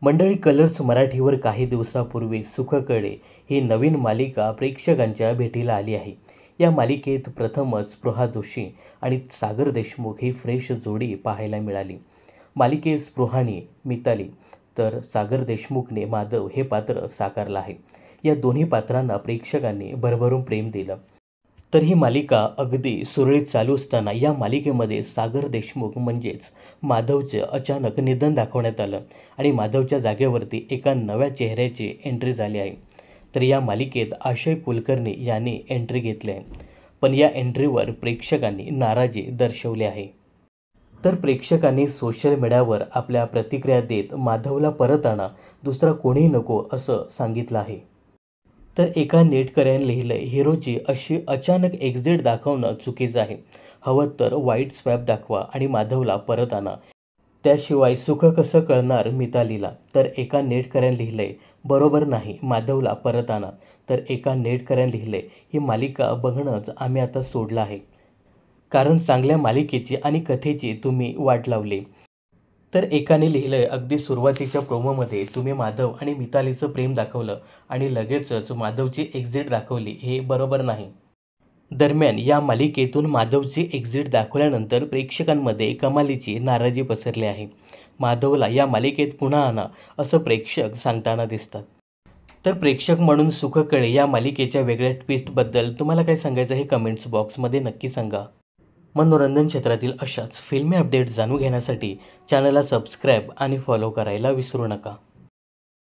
मंडळी, कलर्स मराठीवर काही दिवसापूर्वी सुखकळे ही नवीन मालिका प्रेक्षकांच्या भेटीला आली आहे. या मालिकेत प्रथमच स्पृहा जोशी आणि सागर देशमुख ही फ्रेश जोडी पाहायला मिळाली. मालिकेत स्पृहाने मिताली तर सागर देशमुखने माधव हे पात्र साकारलं आहे. या दोन्ही पात्रांना प्रेक्षकांनी भरभरून प्रेम दिलं. तर ही मालिका अगदी सुरळीत चालू असताना या मालिकेमध्ये सागर देशमुख म्हणजेच माधवचे अचानक निधन दाखवण्यात आलं आणि माधवच्या जागेवरती एका नव्या चेहऱ्याची एंट्री झाली आहे. तर या मालिकेत अक्षय कुलकर्णी यांनी एंट्री घेतली आहे. पण या एंट्रीवर प्रेक्षकांनी नाराजी दर्शवली आहे. तर प्रेक्षकांनी सोशल मीडियावर आपल्या प्रतिक्रिया देत माधवला परत आणा, दुसरा कोणीही नको असं सांगितलं आहे. तर एका नेटकऱ्याने लिहिलंय, हिरोची अशी अचानक एक्झिट दाखवणं चुकीचं आहे. हवं तर वाईट स्वॅप दाखवा आणि माधवला परत आणा. त्याशिवाय सुख कसं कळणार मितालीला. तर एका नेटकऱ्याने लिहिलंय, बरोबर नाही, माधवला परत आणा. तर एका नेटकऱ्याने लिहिलंय, ही मालिका बघणंच आम्ही आता सोडलं आहे, कारण चांगल्या मालिकेची आणि कथेची तुम्ही वाट लावली. तर एकाने लिहिलंय, अगदी सुरुवातीच्या प्रोमोमध्ये तुम्ही माधव आणि मितालीचं प्रेम दाखवलं आणि लगेचच माधवची एक्झिट दाखवली, हे बरोबर नाही. दरम्यान या मालिकेतून माधवची एक्झिट दाखवल्यानंतर प्रेक्षकांमध्ये कमालीची नाराजी पसरली आहे. माधवला या मालिकेत पुन्हा आणा असं प्रेक्षक सांगताना दिसतात. तर प्रेक्षक म्हणून सुखकळे या मालिकेच्या वेगळ्या ट्विस्टबद्दल तुम्हाला काय सांगायचं हे कमेंट्स बॉक्समध्ये नक्की सांगा. मनोरंजन क्षेत्रातील अशाच फिल्मी अपडेट्स जाणून घेण्यासाठी चॅनलला सबस्क्राईब आणि फॉलो करायला विसरू नका.